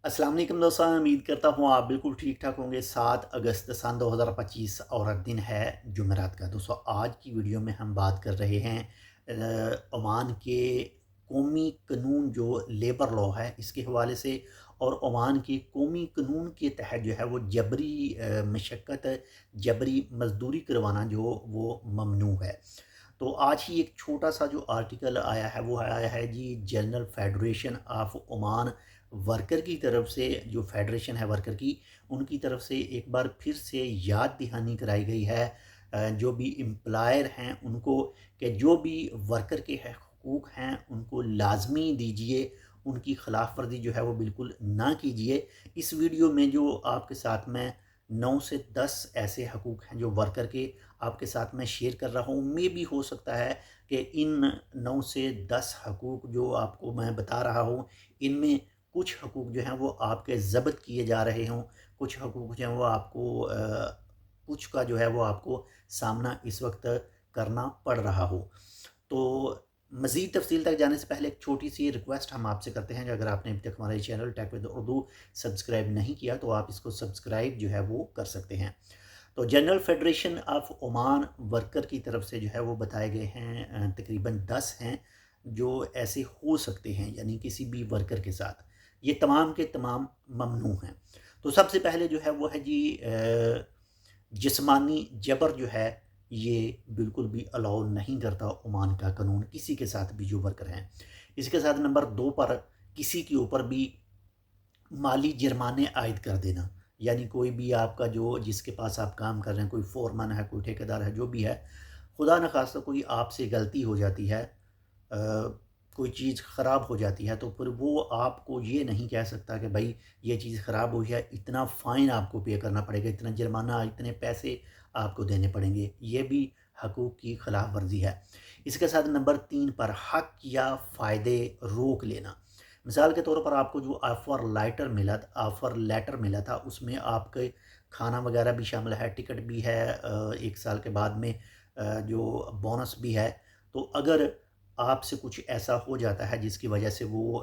अस्सलाम वालेकुम दोस्तों, उम्मीद करता हूँ आप बिल्कुल ठीक ठाक होंगे। 7 अगस्त सन 2025 और दिन है जुमेरात का। दोस्तों आज की वीडियो में हम बात कर रहे हैं ओमान के कौमी कानून जो लेबर लॉ है इसके हवाले से, और ओमान के कौमी कानून के तहत जो है वो जबरी मशक्क़त, जबरी मजदूरी करवाना जो वो ममनू है। तो आज ही एक छोटा सा जो आर्टिकल आया है वो आया है जी, general federation of Oman worker की तरफ से, जो फेडरेशन है वर्कर की, उनकी तरफ से एक बार फिर से याद दहानी कराई गई है जो भी एम्प्लॉयर हैं उनको, कि जो भी वर्कर के हकूक़ हैं उनको लाजमी दीजिए, उनकी खिलाफ वर्जी जो है वो बिल्कुल ना कीजिए। इस वीडियो में जो आपके साथ में 9 से 10 ऐसे हकूक़ हैं जो वर्कर के आपके साथ मैं शेयर कर रहा हूँ, मे भी हो सकता है कि इन 9 से 10 हकूक़ जो आपको मैं बता रहा हूँ इनमें कुछ हकूक़ जो हैं वो आपके ज़ब्त किए जा रहे हों, कुछ हकूक़ जो हैं वो आपको कुछ का जो है वो आपको सामना इस वक्त करना पड़ रहा हो। तो मज़ीद तफ़सील तक जाने से पहले एक छोटी सी रिक्वेस्ट हम आपसे करते हैं कि अगर आपने अभी तक हमारा ये channel tech with Urdu subscribe नहीं किया तो आप इसको सब्सक्राइब जो है वो कर सकते हैं। तो general federation of Oman worker की तरफ से जो है वो बताए गए हैं तकरीबन 10 हैं जो ऐसे हो सकते हैं, यानी किसी भी वर्कर के साथ ये तमाम के तमाम ममनू हैं। तो सबसे पहले जो है वो है जी, जिस्मानी जबर जो है ये बिल्कुल भी अलाउ नहीं करता ओमान का कानून किसी के साथ भी जो वर्कर हैं। इसके साथ नंबर 2 पर किसी के ऊपर भी माली जुर्माने आयद कर देना, यानी कोई भी आपका जो जिसके पास आप काम कर रहे हैं, कोई फोरमैन है, कोई ठेकेदार है, जो भी है, खुदा न खास्ता कोई आपसे गलती हो जाती है, कोई चीज़ ख़राब हो जाती है, तो फिर वो आपको ये नहीं कह सकता कि भाई ये चीज़ ख़राब हुई है, इतना फ़ाइन आपको पे करना पड़ेगा, इतना जुर्माना, इतने पैसे आपको देने पड़ेंगे। ये भी हकूक़ की ख़िलाफ़ वर्जी है। इसके साथ नंबर 3 पर हक़ या फ़ायदे रोक लेना। मिसाल के तौर पर आपको जो ऑफ़र लेटर मिला था उसमें आपके खाना वगैरह भी शामिल है, टिकट भी है, 1 साल के बाद में जो बोनस भी है। तो अगर आपसे कुछ ऐसा हो जाता है जिसकी वजह से वो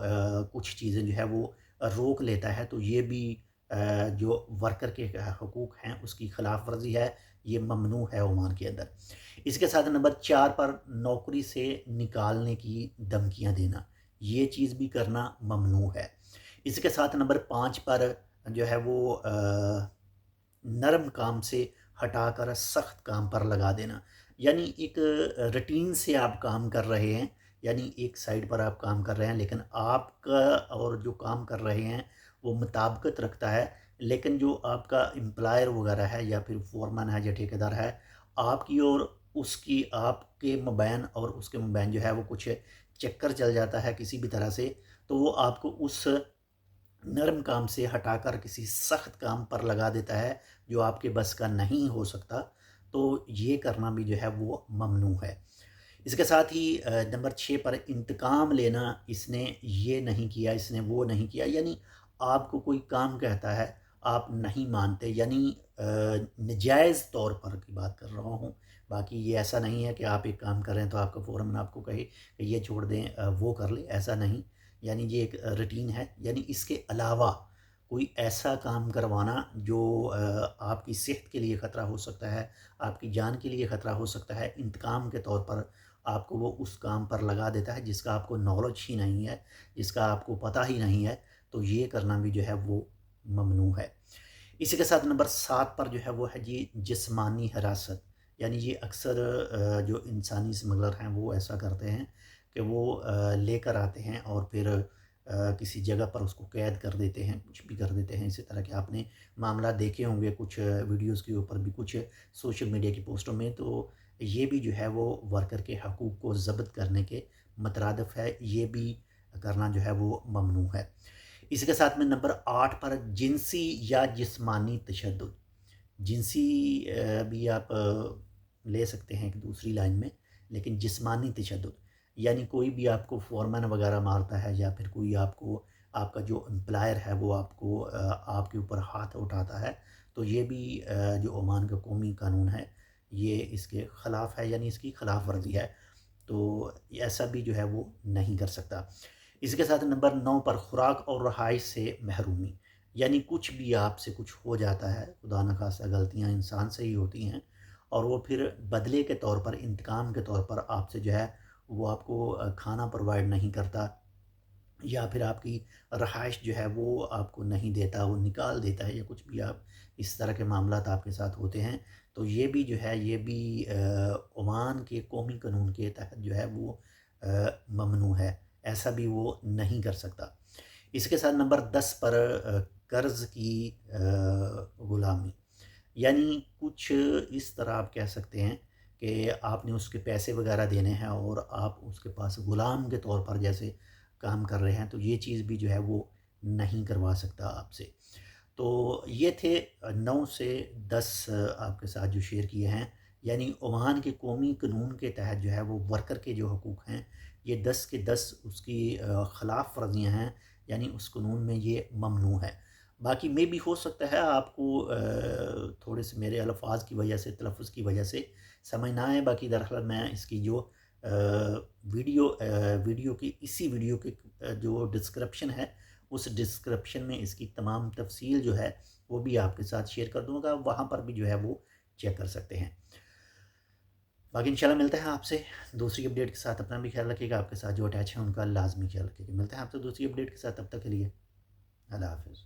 कुछ चीज़ें जो है वो रोक लेता है, तो ये भी जो वर्कर के हकूक़ हैं उसकी खिलाफ वर्जी है, ये ममनू है ओमान के अंदर। इसके साथ नंबर 4 पर नौकरी से निकालने की धमकियाँ देना, ये चीज़ भी करना ममनू है। इसके साथ नंबर 5 पर जो है वो नरम काम से हटाकर सख्त काम पर लगा देना, यानी एक रूटीन से आप काम कर रहे हैं, यानी एक साइड पर आप काम कर रहे हैं लेकिन आपका और जो काम कर रहे हैं वो मुताबिकत रखता है, लेकिन जो आपका एम्प्लॉयर वगैरह है या फिर फोरमैन है या ठेकेदार है, आपकी और उसकी, आपके मबैन और उसके मबैन जो है वो कुछ चक्कर चल जाता है किसी भी तरह से, तो वो आपको उस नरम काम से हटाकर किसी सख्त काम पर लगा देता है जो आपके बस का नहीं हो सकता। तो ये करना भी जो है वो ममनू है। इसके साथ ही नंबर 6 पर इंतकाम लेना, इसने ये नहीं किया, इसने वो नहीं किया, यानी आपको कोई काम कहता है, आप नहीं मानते, यानी नजायज़ तौर पर की बात कर रहा हूँ। बाकी ये ऐसा नहीं है कि आप एक काम कर रहे हैं तो आपका फ़ौरन आपको कहे कि ये छोड़ दें, वो कर लें, ऐसा नहीं। यानी ये एक रूटीन है, यानी इसके अलावा कोई ऐसा काम करवाना जो आपकी सेहत के लिए ख़तरा हो सकता है, आपकी जान के लिए ख़तरा हो सकता है, इंतकाम के तौर पर आपको वो उस काम पर लगा देता है जिसका आपको नॉलेज ही नहीं है, जिसका आपको पता ही नहीं है, तो ये करना भी जो है वो ममनू है। इसी के साथ नंबर 7 पर जो है वो है जी, जिस्मानी हिरासत, यानी ये अक्सर जो इंसानी स्मगलर हैं वो ऐसा करते हैं कि वो लेकर आते हैं और फिर किसी जगह पर उसको कैद कर देते हैं, कुछ भी कर देते हैं। इसी तरह के आपने मामला देखे होंगे कुछ वीडियोज़ के ऊपर भी, कुछ सोशल मीडिया की पोस्टों में। तो ये भी जो है वो वर्कर के हकूक़ को ज़ब्त करने के मतरादफ़ है, ये भी करना जो है वो ममनू है। इसके साथ में नंबर 8 पर जिनसी या जिस्मानी तशद्दुद, जिनसी भी आप ले सकते हैं एक दूसरी लाइन में, लेकिन जिस्मानी तशद्दुद यानी कोई भी आपको फ़ोरमैन वगैरह मारता है या फिर कोई आपको, आपका जो एम्प्लॉयर है वो आपको आपके ऊपर हाथ उठाता है, तो ये भी जो ओमान का कौमी कानून है ये इसके ख़िलाफ़ है, यानी इसकी खिलाफ वर्जी है। तो ऐसा भी जो है वो नहीं कर सकता। اس کے ساتھ نمبر 9 پر خوراک اور رہائش سے محرومی، یعنی کچھ بھی آپ سے کچھ ہو جاتا ہے، خدا نخواستہ غلطیاں انسان سے ہی ہوتی ہیں، اور وہ پھر بدلے کے طور پر، انتقام کے طور پر آپ سے جو ہے وہ آپ کو کھانا پرووائڈ نہیں کرتا، یا پھر آپ کی رہائش جو ہے وہ آپ کو نہیں دیتا، وہ نکال دیتا ہے، یا کچھ بھی آپ اس طرح کے معاملات آپ کے ساتھ ہوتے ہیں، تو یہ بھی جو ہے یہ بھی عمان کے قومی قانون کے تحت جو ہے وہ ممنوع ہے، ایسا بھی وہ نہیں کر سکتا۔ اس کے ساتھ نمبر 10 پر قرض کی غلامی، یعنی کچھ اس طرح آپ کہہ سکتے ہیں کہ آپ نے اس کے پیسے وغیرہ دینے ہیں اور آپ اس کے پاس غلام کے طور پر جیسے کام کر رہے ہیں، تو یہ چیز بھی جو ہے وہ نہیں کروا سکتا آپ سے۔ تو یہ تھے 9 سے 10 آپ کے ساتھ جو شیئر کیے ہیں، یعنی عمان کے قومی قانون کے تحت جو ہے وہ ورکر کے جو حقوق ہیں یہ 10 کے 10 اس کی خلاف ورزیاں ہیں، یعنی اس قانون میں یہ ممنوع ہے۔ باقی میں بھی ہو سکتا ہے آپ کو تھوڑے سے میرے الفاظ کی وجہ سے، تلفظ کی وجہ سے سمجھ نہ آئے، باقی دراصل میں اس کی جو ویڈیو کی اسی ویڈیو کی جو ڈسکرپشن ہے، اس ڈسکرپشن میں اس کی تمام تفصیل جو ہے وہ بھی آپ کے ساتھ شیئر کر دوں گا، وہاں پر بھی جو ہے وہ چیک کر سکتے ہیں۔ باقی انشاءاللہ ملتے ہیں آپ سے دوسری اپڈیٹ کے ساتھ، اپنا بھی خیال رکھیے گا، آپ کے ساتھ جو اٹیچ ہیں ان کا لازمی خیال رکھیے گا۔ ملتے ہیں آپ سے دوسری اپڈیٹ کے ساتھ، تب تک کے لیے اللہ حافظ۔